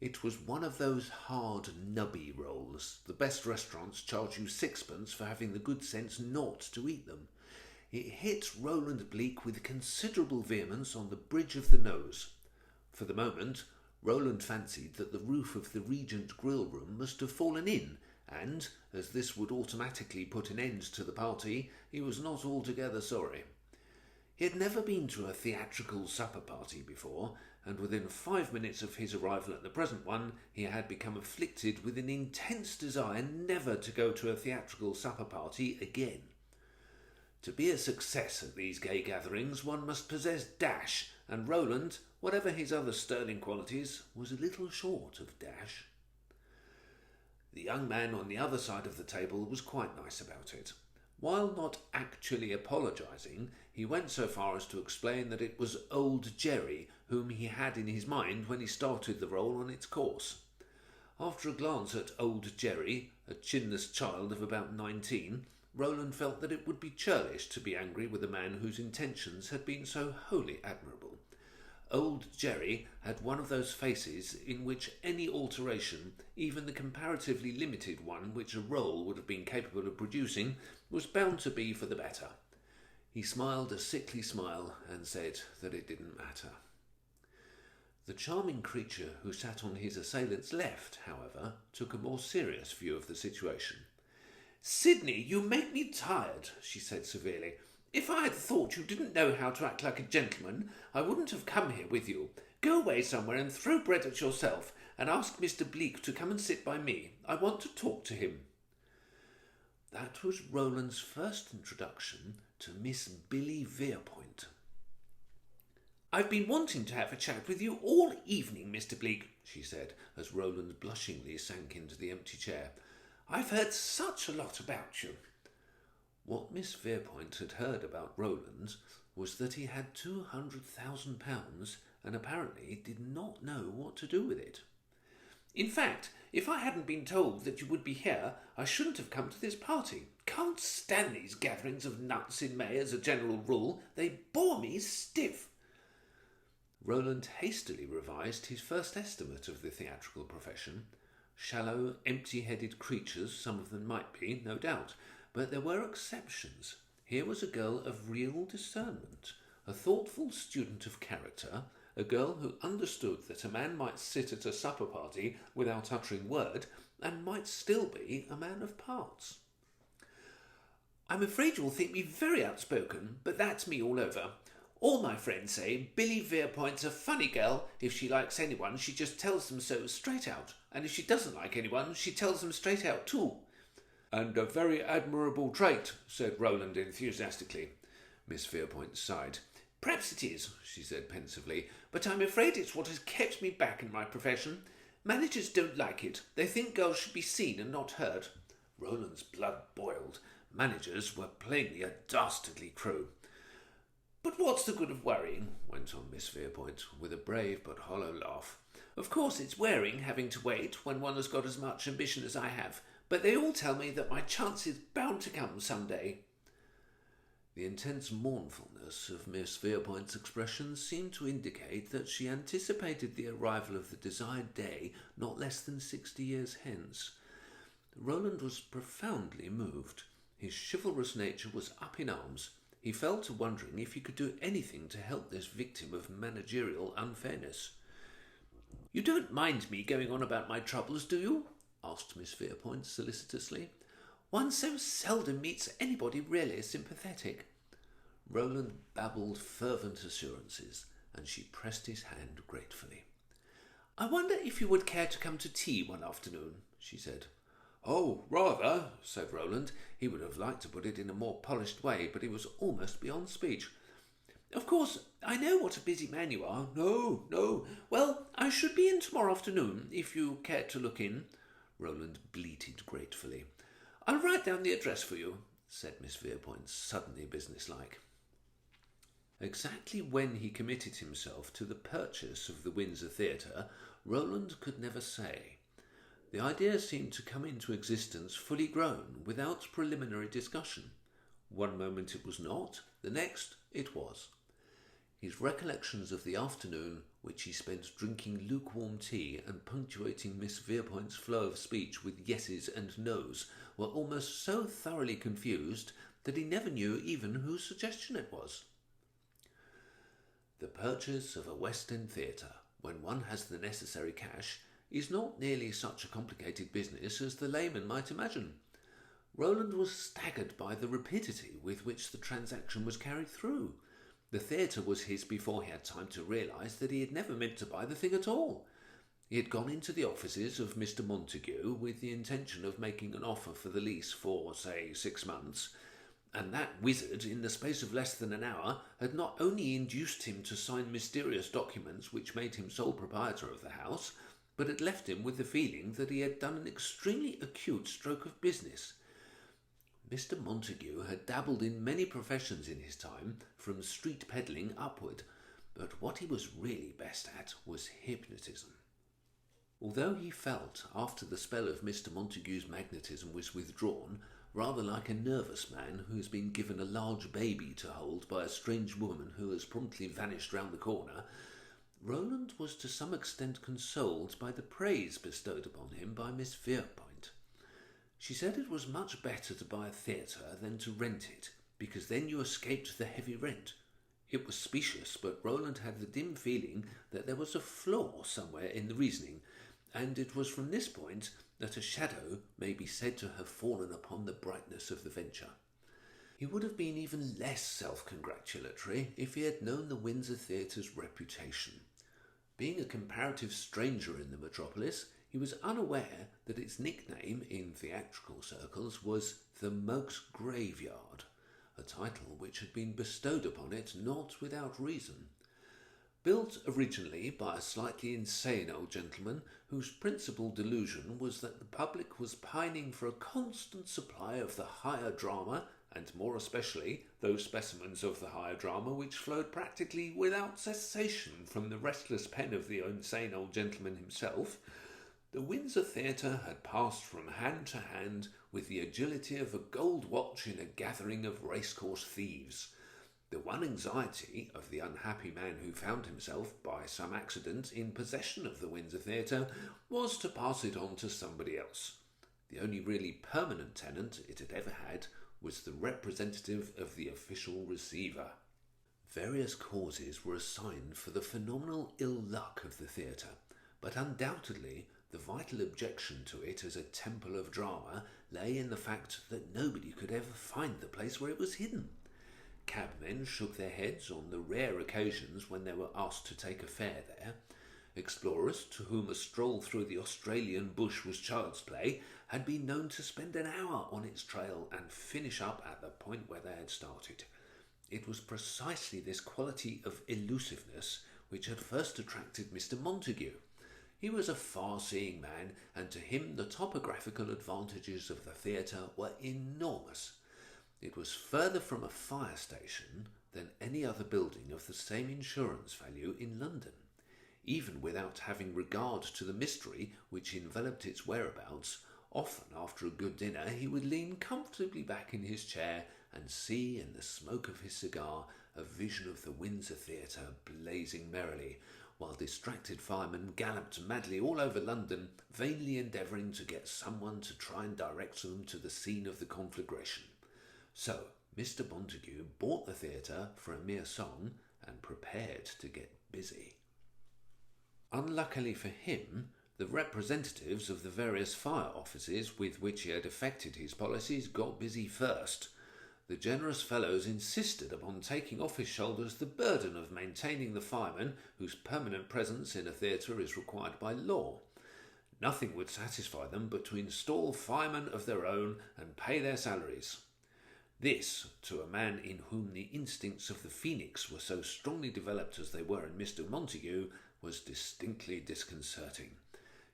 It was one of those hard, nubby rolls. The best restaurants charge you sixpence for having the good sense not to eat them. It hit Roland Bleak with considerable vehemence on the bridge of the nose. For the moment, Roland fancied that the roof of the Regent grill room must have fallen in, and, as this would automatically put an end to the party, he was not altogether sorry. He had never been to a theatrical supper party before, and within 5 minutes of his arrival at the present one, he had become afflicted with an intense desire never to go to a theatrical supper party again. To be a success at these gay gatherings, one must possess dash, and Roland, whatever his other sterling qualities, was a little short of dash. The young man on the other side of the table was quite nice about it. While not actually apologising, he went so far as to explain that it was old Jerry whom he had in his mind when he started the role on its course. After a glance at old Jerry, a chinless child of about 19, Roland felt that it would be churlish to be angry with a man whose intentions had been so wholly admirable. Old Jerry had one of those faces in which any alteration, even the comparatively limited one which a role would have been capable of producing, was bound to be for the better. He smiled a sickly smile and said that it didn't matter. The charming creature who sat on his assailant's left, however, took a more serious view of the situation. "Sidney, you make me tired," she said severely. "If I had thought you didn't know how to act like a gentleman, I wouldn't have come here with you. Go away somewhere and throw bread at yourself, and ask Mr. Bleak to come and sit by me. I want to talk to him." That was Roland's first introduction to Miss Billy Verepoint. "I've been wanting to have a chat with you all evening, Mr. Bleak," she said, as Roland blushingly sank into the empty chair. "I've heard such a lot about you." What Miss Verepoint had heard about Roland was that he had £200,000 and apparently did not know what to do with it. "In fact, if I hadn't been told that you would be here, I shouldn't have come to this party. Can't stand these gatherings of nuts in May as a general rule. They bore me stiff." Roland hastily revised his first estimate of the theatrical profession. Shallow, empty-headed creatures some of them might be, no doubt, but there were exceptions. Here was a girl of real discernment, a thoughtful student of character, a girl who understood that a man might sit at a supper party without uttering word, and might still be a man of parts. "I'm afraid you'll think me very outspoken, but that's me all over. All my friends say Billy Verepoint's a funny girl. If she likes anyone, she just tells them so straight out, and if she doesn't like anyone, she tells them straight out too." "And a very admirable trait," said Roland enthusiastically. Miss Verepoint sighed. "Perhaps it is," she said pensively, "but I'm afraid it's what has kept me back in my profession. Managers don't like it. They think girls should be seen and not heard." Roland's blood boiled. Managers were plainly a dastardly crew. "But what's the good of worrying?" went on Miss Verepoint, with a brave but hollow laugh. "Of course it's wearing having to wait when one has got as much ambition as I have, but they all tell me that my chance is bound to come some day." The intense mournfulness of Miss Verepoint's expression seemed to indicate that she anticipated the arrival of the desired day not less than 60 years hence. Roland was profoundly moved. His chivalrous nature was up in arms. He fell to wondering if he could do anything to help this victim of managerial unfairness. "You don't mind me going on about my troubles, do you?" asked Miss Verepoint solicitously. "One so seldom meets anybody really sympathetic." Roland babbled fervent assurances, and she pressed his hand gratefully. "I wonder if you would care to come to tea one afternoon," she said. "Oh, rather," said Roland. He would have liked to put it in a more polished way, but he was almost beyond speech. "Of course, I know what a busy man you are." "No, no." "Well, I should be in tomorrow afternoon, if you cared to look in," Roland bleated gratefully. "I'll write down the address for you," said Miss Verepoint, suddenly businesslike. Exactly when he committed himself to the purchase of the Windsor Theatre, Roland could never say. The idea seemed to come into existence fully grown, without preliminary discussion. One moment it was not, the next it was. His recollections of the afternoon which he spent drinking lukewarm tea and punctuating Miss Verepoint's flow of speech with yeses and nos, were almost so thoroughly confused that he never knew even whose suggestion it was. The purchase of a West End theatre, when one has the necessary cash, is not nearly such a complicated business as the layman might imagine. Roland was staggered by the rapidity with which the transaction was carried through. The theatre was his before he had time to realise that he had never meant to buy the thing at all. He had gone into the offices of Mr. Montague with the intention of making an offer for the lease for, say, 6 months, and that wizard, in the space of less than an hour, had not only induced him to sign mysterious documents which made him sole proprietor of the house, but had left him with the feeling that he had done an extremely acute stroke of business. Mr. Montague had dabbled in many professions in his time, from street peddling upward, but what he was really best at was hypnotism. Although he felt, after the spell of Mr. Montague's magnetism was withdrawn, rather like a nervous man who has been given a large baby to hold by a strange woman who has promptly vanished round the corner, Roland was to some extent consoled by the praise bestowed upon him by Miss Verepoint. She said it was much better to buy a theatre than to rent it, because then you escaped the heavy rent. It was specious, but Roland had the dim feeling that there was a flaw somewhere in the reasoning, and it was from this point that a shadow may be said to have fallen upon the brightness of the venture. He would have been even less self-congratulatory if he had known the Windsor Theatre's reputation. Being a comparative stranger in the metropolis, he was unaware that its nickname in theatrical circles was the Monk's Graveyard, a title which had been bestowed upon it not without reason. Built originally by a slightly insane old gentleman whose principal delusion was that the public was pining for a constant supply of the higher drama, and more especially those specimens of the higher drama which flowed practically without cessation from the restless pen of the insane old gentleman himself, the Windsor Theatre had passed from hand to hand with the agility of a gold watch in a gathering of racecourse thieves. The one anxiety of the unhappy man who found himself, by some accident, in possession of the Windsor Theatre was to pass it on to somebody else. The only really permanent tenant it had ever had was the representative of the official receiver. Various causes were assigned for the phenomenal ill luck of the theatre, but undoubtedly the vital objection to it as a temple of drama lay in the fact that nobody could ever find the place where it was hidden. Cabmen shook their heads on the rare occasions when they were asked to take a fare there. Explorers, to whom a stroll through the Australian bush was child's play, had been known to spend an hour on its trail and finish up at the point where they had started. It was precisely this quality of elusiveness which had first attracted Mr. Montague. He was a far-seeing man, and to him the topographical advantages of the theatre were enormous. It was further from a fire station than any other building of the same insurance value in London. Even without having regard to the mystery which enveloped its whereabouts, often after a good dinner he would lean comfortably back in his chair and see in the smoke of his cigar a vision of the Windsor Theatre blazing merrily, while distracted firemen galloped madly all over London, vainly endeavouring to get someone to try and direct them to the scene of the conflagration. So Mr. Montague bought the theatre for a mere song and prepared to get busy. Unluckily for him, the representatives of the various fire offices with which he had effected his policies got busy first. The generous fellows insisted upon taking off his shoulders the burden of maintaining the firemen whose permanent presence in a theatre is required by law. Nothing would satisfy them but to install firemen of their own and pay their salaries. This, to a man in whom the instincts of the phoenix were so strongly developed as they were in Mr. Montague, was distinctly disconcerting.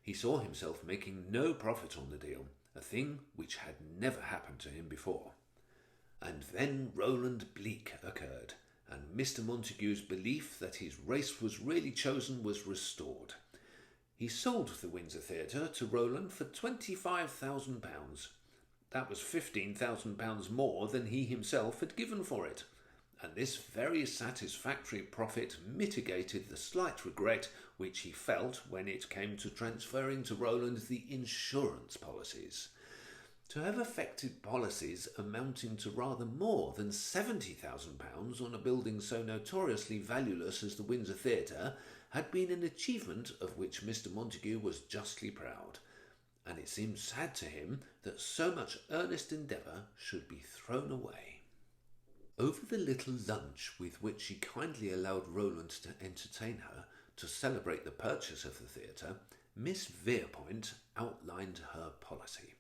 He saw himself making no profit on the deal, a thing which had never happened to him before. And then Roland Bleak occurred, and Mr. Montague's belief that his race was really chosen was restored. He sold the Windsor Theatre to Roland for £25,000. That was £15,000 more than he himself had given for it, and this very satisfactory profit mitigated the slight regret which he felt when it came to transferring to Roland the insurance policies. To have effected policies amounting to rather more than £70,000 on a building so notoriously valueless as the Windsor Theatre had been an achievement of which Mr. Montague was justly proud, and it seemed sad to him that so much earnest endeavour should be thrown away. Over the little lunch with which she kindly allowed Roland to entertain her to celebrate the purchase of the theatre, Miss Verepoint outlined her policy.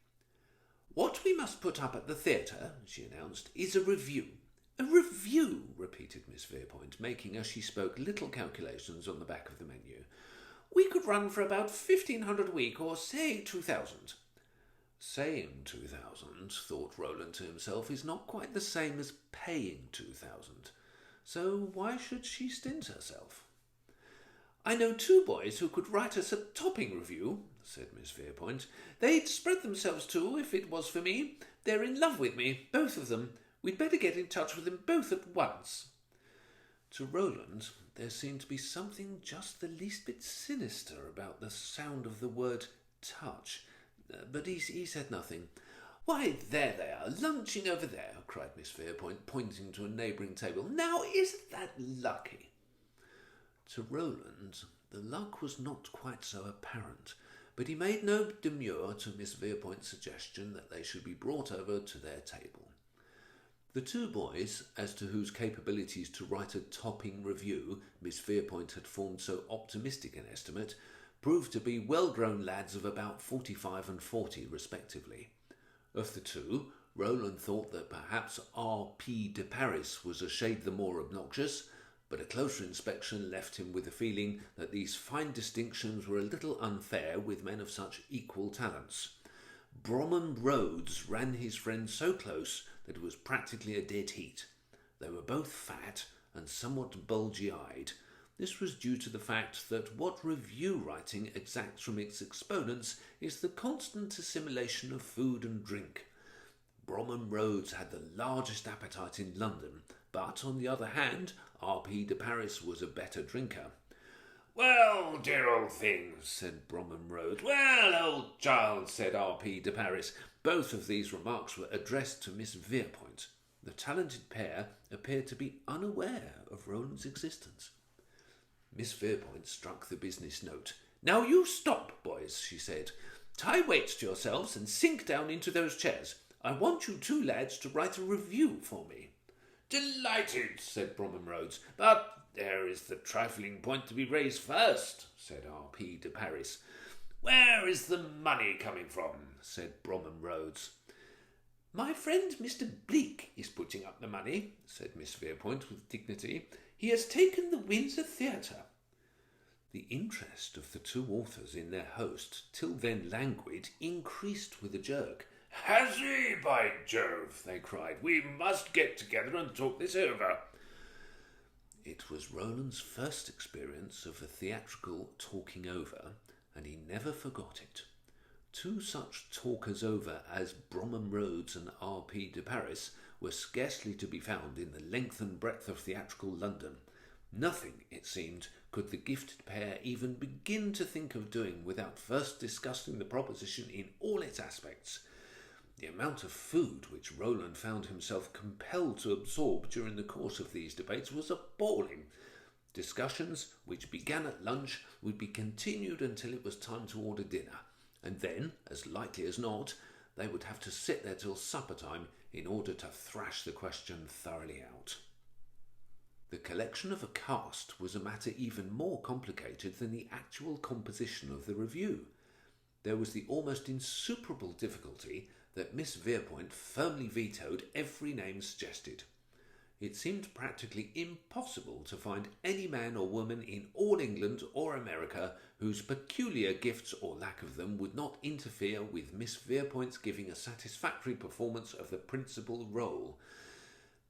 "What we must put up at the theatre," she announced, "is a review." "A review," repeated Miss Verepoint, making as she spoke little calculations on the back of the menu. "We could run for about 1,500 a week, or say 2,000. Saying 2,000, thought Roland to himself, is not quite the same as paying 2,000. So why should she stint herself? "I know 2 boys who could write us a topping review," said Miss Verepoint. "They'd spread themselves too, if it was for me. They're in love with me, both of them. We'd better get in touch with them both at once." To Roland, there seemed to be something just the least bit sinister about the sound of the word touch, but he said nothing. "Why, there they are, lunching over there," cried Miss Verepoint, pointing to a neighbouring table. "Now, isn't that lucky?" To Roland, the luck was not quite so apparent, but he made no demur to Miss Verepoint's suggestion that they should be brought over to their table. The 2 boys, as to whose capabilities to write a topping review Miss Verepoint had formed so optimistic an estimate, proved to be well-grown lads of about 45 and 40 respectively. Of the 2, Roland thought that perhaps R.P. de Paris was a shade the more obnoxious, but a closer inspection left him with a feeling that these fine distinctions were a little unfair with men of such equal talents. Bromham Rhodes ran his friend so close that it was practically a dead heat. They were both fat and somewhat bulgy-eyed. This was due to the fact that what review writing exacts from its exponents is the constant assimilation of food and drink. Bromham Rhodes had the largest appetite in London, but, on the other hand, R.P. de Paris was a better drinker. "Well, dear old thing," said Bromham Rhodes. "Well, old child," said R.P. de Paris. Both of these remarks were addressed to Miss Verepoint. The talented pair appeared to be unaware of Roland's existence. Miss Verepoint struck the business note. "Now you stop, boys," she said. "Tie weights to yourselves and sink down into those chairs. I want you 2 lads to write a review for me." "Delighted," said Bromham Rhodes. "But there is the trifling point to be raised first," said R.P. de Paris. "Where is the money coming from?" said Bromham Rhodes. "My friend Mr. Bleak is putting up the money," said Miss Verepoint with dignity. "He has taken the Windsor Theatre." The interest of the 2 authors in their host, till then languid, increased with a jerk. "Has he, by Jove?" they cried. "We must get together and talk this over." It was Roland's first experience of a theatrical talking over, and he never forgot it. 2 such talkers over as Bromham Rhodes and R.P. de Paris were scarcely to be found in the length and breadth of theatrical London. Nothing, it seemed, could the gifted pair even begin to think of doing without first discussing the proposition in all its aspects. The amount of food which Roland found himself compelled to absorb during the course of these debates was appalling. Discussions, which began at lunch, would be continued until it was time to order dinner, and then, as likely as not, they would have to sit there till supper time in order to thrash the question thoroughly out. The collection of a cast was a matter even more complicated than the actual composition of the review. There was the almost insuperable difficulty that Miss Verepoint firmly vetoed every name suggested. It seemed practically impossible to find any man or woman in all England or America whose peculiar gifts or lack of them would not interfere with Miss Verepoint's giving a satisfactory performance of the principal role.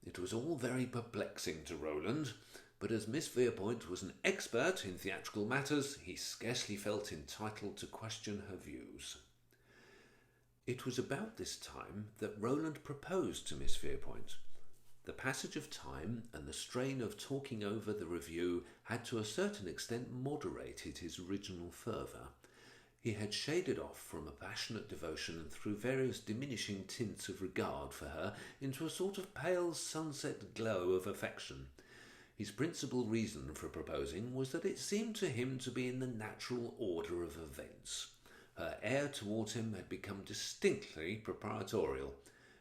It was all very perplexing to Roland, but as Miss Verepoint was an expert in theatrical matters, he scarcely felt entitled to question her views. It was about this time that Roland proposed to Miss Verepoint. The passage of time and the strain of talking over the review had to a certain extent moderated his original fervour. He had shaded off from a passionate devotion through various diminishing tints of regard for her into a sort of pale sunset glow of affection. His principal reason for proposing was that it seemed to him to be in the natural order of events. Her air towards him had become distinctly proprietorial.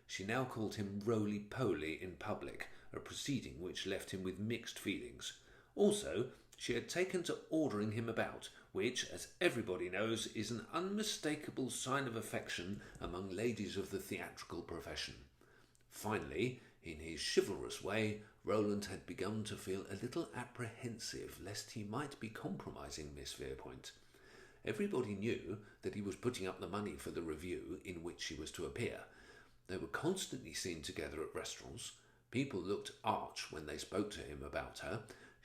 She now called him roly-poly in public, a proceeding which left him with mixed feelings. Also, she had taken to ordering him about, which, as everybody knows, is an unmistakable sign of affection among ladies of the theatrical profession. Finally, in his chivalrous way, Roland had begun to feel a little apprehensive lest he might be compromising Miss Verepoint. Everybody knew that he was putting up the money for the review in which she was to appear. They were constantly seen together at restaurants. People looked arch when they spoke to him about her.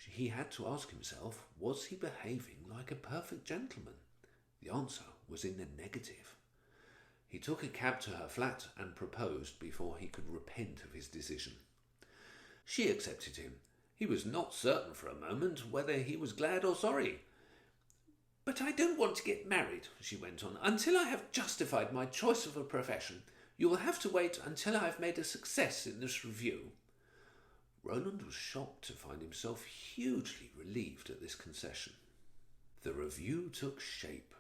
He had to ask himself, was he behaving like a perfect gentleman? The answer was in the negative. He took a cab to her flat and proposed before he could repent of his decision. She accepted him. He was not certain for a moment whether he was glad or sorry. "But I don't want to get married," she went on, "until I have justified my choice of a profession. You will have to wait until I have made a success in this review." Roland was shocked to find himself hugely relieved at this concession. The review took shape.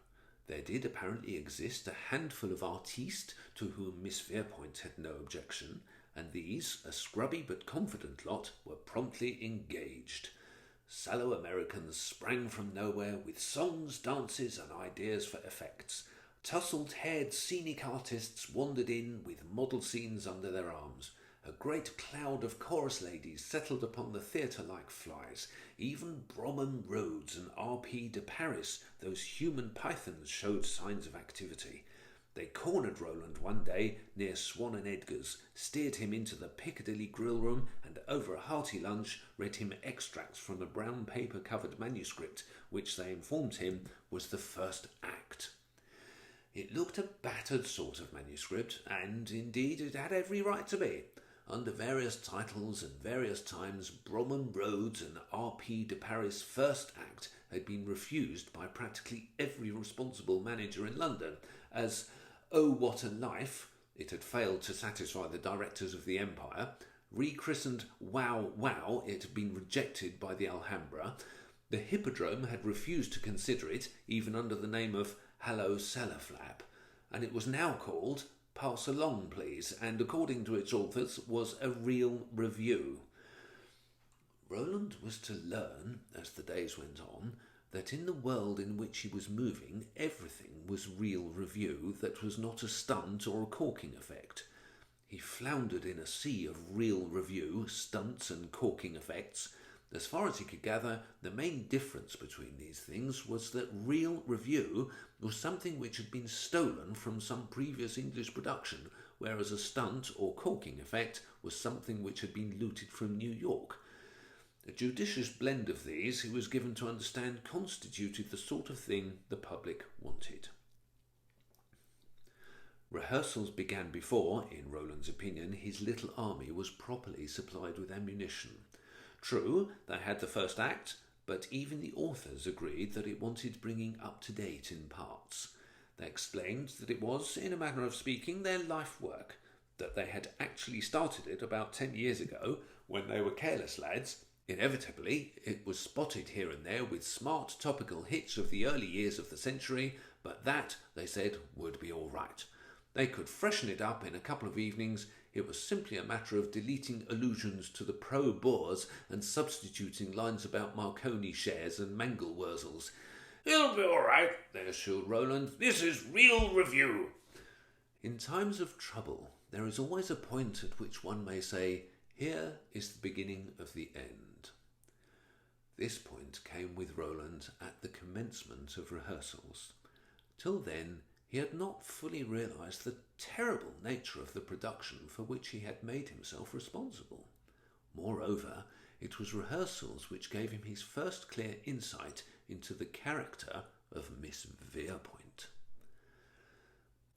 There did apparently exist a handful of artistes to whom Miss Verepoint had no objection, and these, a scrubby but confident lot, were promptly engaged. Sallow Americans sprang from nowhere with songs, dances, and ideas for effects. Tousled-haired scenic artists wandered in with model scenes under their arms. A great cloud of chorus ladies settled upon the theatre like flies. Even Bromham Rhodes and R.P. de Paris, those human pythons, showed signs of activity. They cornered Roland one day near Swan and Edgar's, steered him into the Piccadilly grill room, and over a hearty lunch read him extracts from a brown paper-covered manuscript, which they informed him was the first act. It looked a battered sort of manuscript, and indeed it had every right to be. Under various titles and various times, Bromham Rhodes and R.P. de Paris' first act had been refused by practically every responsible manager in London, as "Oh, What a Life," it had failed to satisfy the directors of the Empire. Rechristened Wow Wow, it had been rejected by the Alhambra. The Hippodrome had refused to consider it, even under the name of Hallo Cellarflap, and it was now called Pass Along Please, and according to its authors was a real review. Roland was to learn, as the days went on, that in the world in which he was moving, everything was real review that was not a stunt or a corking effect. He floundered in a sea of real review, stunts and corking effects. As far as he could gather, the main difference between these things was that real review was something which had been stolen from some previous English production, whereas a stunt or corking effect was something which had been looted from New York. A judicious blend of these, he was given to understand, constituted the sort of thing the public wanted. Rehearsals began before, in Roland's opinion, his little army was properly supplied with ammunition. True, they had the first act, but even the authors agreed that it wanted bringing up to date in parts. They explained that it was, in a manner of speaking, their life work, that they had actually started it about 10 years ago, when they were careless lads. Inevitably, it was spotted here and there with smart topical hits of the early years of the century, but that, they said, would be all right. They could freshen it up in a couple of evenings. It was simply a matter of deleting allusions to the pro-Boers and substituting lines about Marconi shares and Mangelwurzels. "It'll be all right," they assured Roland. "This is real review." In times of trouble, there is always a point at which one may say, "Here is the beginning of the end." This point came with Roland at the commencement of rehearsals. Till then, he had not fully realised the terrible nature of the production for which he had made himself responsible. Moreover, it was rehearsals which gave him his first clear insight into the character of Miss Verepoint.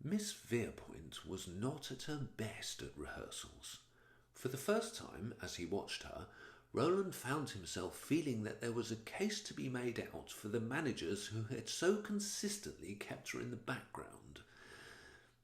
Miss Verepoint was not at her best at rehearsals. For the first time, as he watched her, Roland found himself feeling that there was a case to be made out for the managers who had so consistently kept her in the background.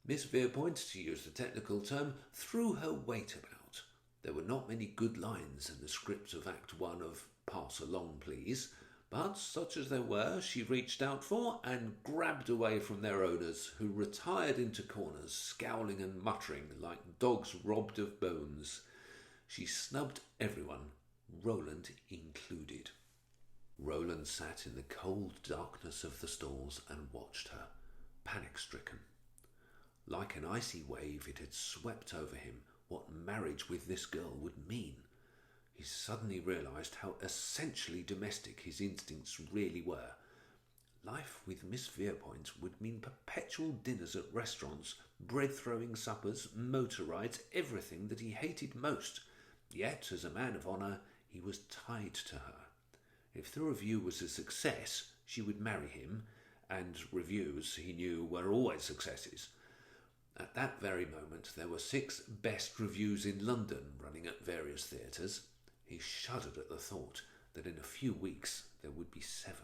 Miss Verepoint, to use the technical term, threw her weight about. There were not many good lines in the script of Act 1 of Pass Along, Please, but such as there were, she reached out for and grabbed away from their owners, who retired into corners, scowling and muttering like dogs robbed of bones. She snubbed everyone, Roland included. Roland sat in the cold darkness of the stalls and watched her, panic-stricken. Like an icy wave, it had swept over him what marriage with this girl would mean. He suddenly realised how essentially domestic his instincts really were. Life with Miss Verepoint would mean perpetual dinners at restaurants, bread-throwing suppers, motor rides, everything that he hated most. Yet, as a man of honour, he was tied to her. If the review was a success, she would marry him, and reviews, he knew, were always successes. At that very moment there were 6 best reviews in London running at various theatres. He shuddered at the thought that in a few weeks there would be 7.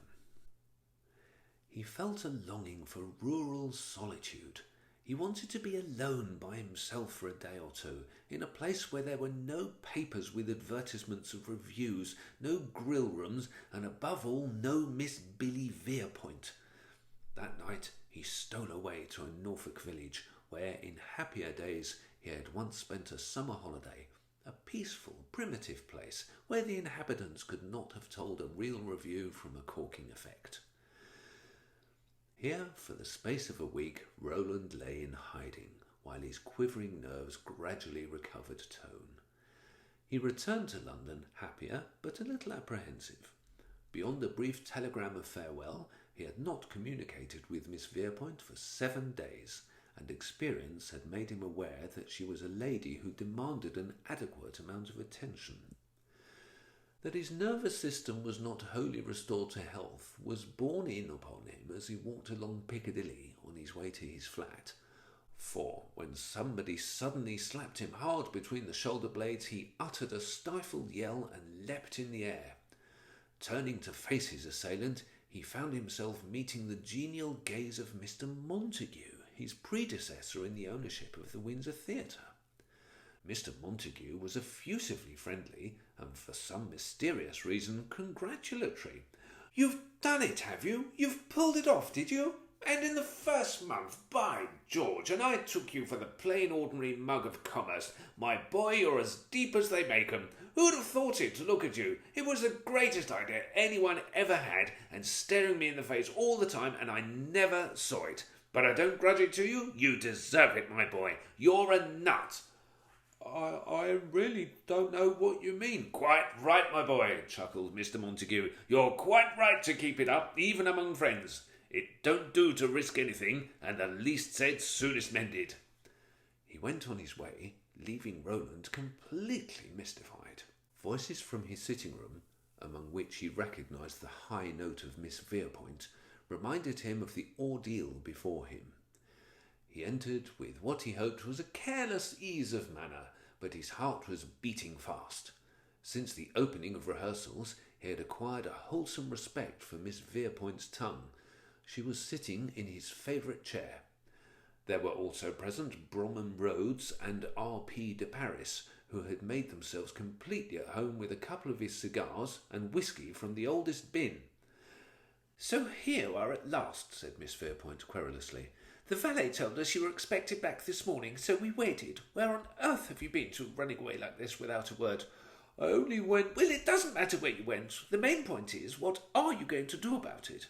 He felt a longing for rural solitude. He wanted to be alone by himself for a day or two, in a place where there were no papers with advertisements of reviews, no grill rooms, and above all no Miss Billy Verepoint. That night he stole away to a Norfolk village, where in happier days he had once spent a summer holiday, a peaceful, primitive place where the inhabitants could not have told a real review from a corking effect. Here, for the space of a week, Roland lay in hiding, while his quivering nerves gradually recovered tone. He returned to London, happier, but a little apprehensive. Beyond a brief telegram of farewell, he had not communicated with Miss Verepoint for 7 days, and experience had made him aware that she was a lady who demanded an adequate amount of attention. That his nervous system was not wholly restored to health was borne in upon him as he walked along Piccadilly on his way to his flat. For when somebody suddenly slapped him hard between the shoulder blades, he uttered a stifled yell and leapt in the air. Turning to face his assailant, he found himself meeting the genial gaze of Mr. Montague, his predecessor in the ownership of the Windsor Theatre. Mr. Montague was effusively friendly, and for some mysterious reason congratulatory. "You've done it, have you? You've pulled it off, did you? And in the first month, by George, and I took you for the plain ordinary mug of commerce. My boy, you're as deep as they make 'em. Who'd have thought it, to look at you? It was the greatest idea anyone ever had, and staring me in the face all the time, and I never saw it. But I don't grudge it to you. You deserve it, my boy. You're a nut." I really don't know what you mean." "Quite right, my boy," chuckled Mr. Montague. "You're quite right to keep it up, even among friends. It don't do to risk anything, and the least said, soonest mended." He went on his way, leaving Roland completely mystified. Voices from his sitting room, among which he recognised the high note of Miss Verepoint, reminded him of the ordeal before him. He entered with what he hoped was a careless ease of manner, but his heart was beating fast. Since the opening of rehearsals, he had acquired a wholesome respect for Miss Verepoint's tongue. She was sitting in his favourite chair. There were also present Bromham Rhodes and R.P. de Paris, who had made themselves completely at home with a couple of his cigars and whisky from the oldest bin. "So here we are at last," said Miss Verepoint querulously. "The valet told us you were expected back this morning, so we waited. Where on earth have you been to, running away like this without a word?" "I only went—" "Well, it doesn't matter where you went. The main point is, what are you going to do about it?"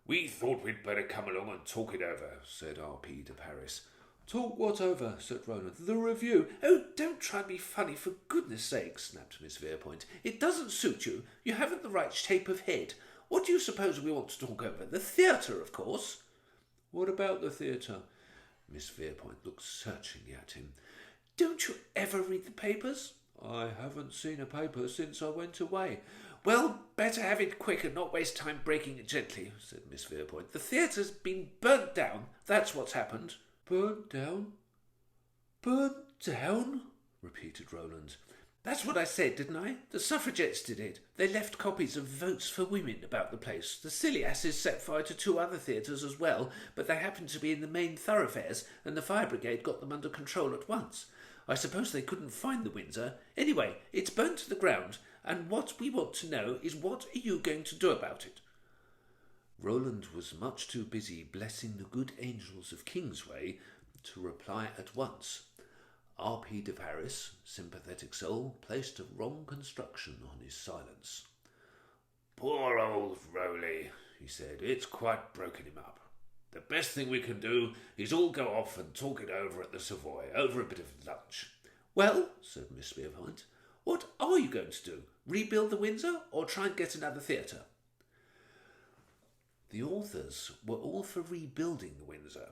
"We thought we'd better come along and talk it over," said R.P. de Paris. "Talk what over?" said Roland. "The review." "Oh, don't try and be funny, for goodness sake," snapped Miss Verepoint. "It doesn't suit you. You haven't the right shape of head. What do you suppose we want to talk over? The theatre, of course." "What about the theatre?" Miss Verepoint looked searchingly at him. "Don't you ever read the papers?" "I haven't seen a paper since I went away." "Well, better have it quick and not waste time breaking it gently," said Miss Verepoint. "The theatre's been burnt down. That's what's happened." "Burnt down? Burnt down?" repeated Roland. That's what I said, didn't I? The suffragettes did it. They left copies of Votes for Women about the place. The silly asses set fire to 2 other theatres as well, but they happened to be in the main thoroughfares, and the fire brigade got them under control at once. I suppose they couldn't find the Windsor. Anyway, it's burnt to the ground, and what we want to know is what are you going to do about it? Roland was much too busy blessing the good angels of Kingsway to reply at once. R.P. de Paris, sympathetic soul, placed a wrong construction on his silence. Poor old Rowley, he said. It's quite broken him up. The best thing we can do is all go off and talk it over at the Savoy, over a bit of lunch. Well, said Miss Verepoint, what are you going to do? Rebuild the Windsor or try and get another theatre? The authors were all for rebuilding the Windsor.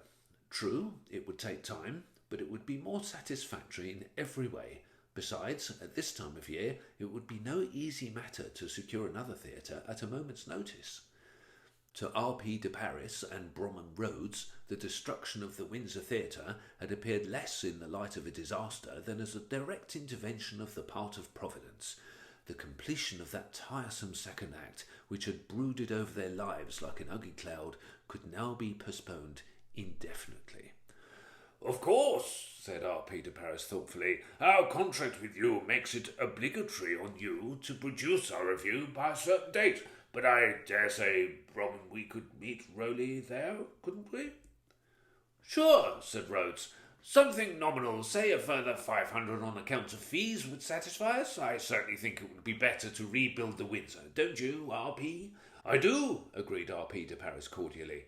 True, it would take time, but it would be more satisfactory in every way. Besides, at this time of year, it would be no easy matter to secure another theatre at a moment's notice. To R.P. de Paris and Bromham Rhodes, the destruction of the Windsor Theatre had appeared less in the light of a disaster than as a direct intervention of the part of Providence. The completion of that tiresome second act, which had brooded over their lives like an ugly cloud, could now be postponed indefinitely. Of course, said R.P. de Paris thoughtfully, our contract with you makes it obligatory on you to produce our review by a certain date, but I dare say, Bromham, we could meet Rowley there, couldn't we? Sure, said Rhodes. Something nominal, say a further 500 on account of fees would satisfy us. I certainly think it would be better to rebuild the Windsor, don't you, R.P.? I do, agreed R.P. de Paris cordially.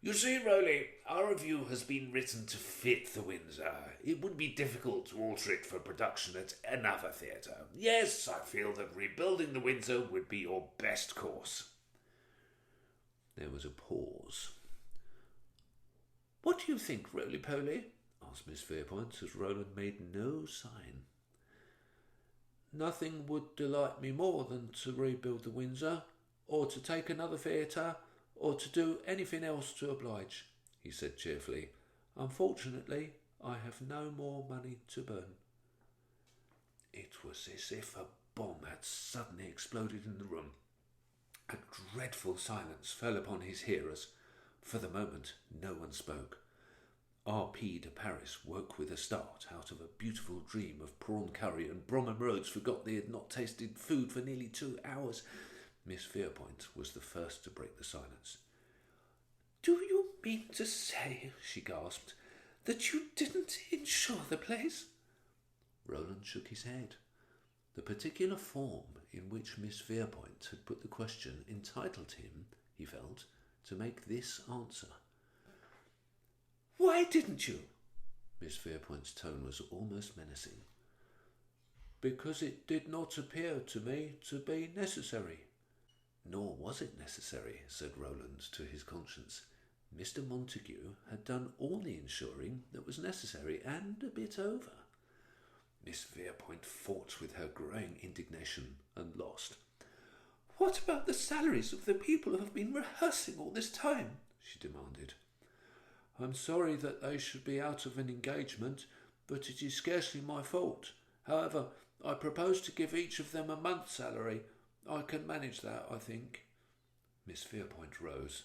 You see, Rowley, our review has been written to fit the Windsor. It would be difficult to alter it for production at another theatre. Yes, I feel that rebuilding the Windsor would be your best course. There was a pause. What do you think, Roly-Poly? Asked Miss Verepoint, as Roland made no sign. Nothing would delight me more than to rebuild the Windsor, or to take another theatre, or to do anything else to oblige, he said cheerfully. Unfortunately, I have no more money to burn. It was as if a bomb had suddenly exploded in the room. A dreadful silence fell upon his hearers. For the moment, no one spoke. R.P. de Paris woke with a start out of a beautiful dream of prawn curry, and Bromham Rhodes forgot they had not tasted food for nearly 2 hours. Miss Verepoint was the first to break the silence. Do you mean to say, she gasped, that you didn't insure the place? Roland shook his head. The particular form in which Miss Verepoint had put the question entitled him, he felt, to make this answer. Why didn't you? Miss Verepoint's tone was almost menacing. Because it did not appear to me to be necessary. Nor was it necessary, said Roland to his conscience. Mr. Montague had done all the insuring that was necessary, and a bit over. Miss Verepoint fought with her growing indignation and lost. What about the salaries of the people who have been rehearsing all this time? She demanded. I'm sorry that they should be out of an engagement, but it is scarcely my fault. However, I propose to give each of them a month's salary. I can manage that, I think. Miss Verepoint rose.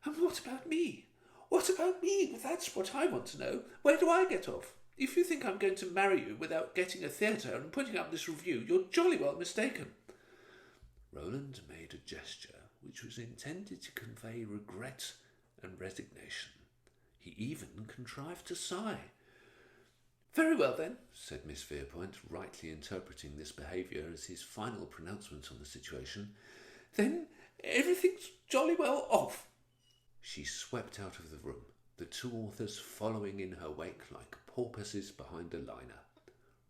And what about me? What about me? That's what I want to know. Where do I get off? If you think I'm going to marry you without getting a theatre and putting up this review, you're jolly well mistaken. Roland made a gesture which was intended to convey regret and resignation. He even contrived to sigh. Very well, then, said Miss Verepoint, rightly interpreting this behaviour as his final pronouncement on the situation. Then everything's jolly well off. She swept out of the room, the 2 authors following in her wake like porpoises behind a liner.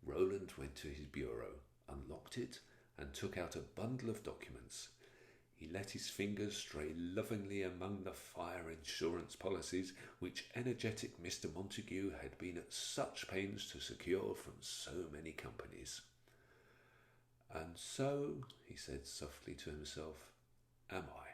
Roland went to his bureau, unlocked it, and took out a bundle of documents. He let his fingers stray lovingly among the fire insurance policies which energetic Mr. Montague had been at such pains to secure from so many companies. And so, he said softly to himself, am I.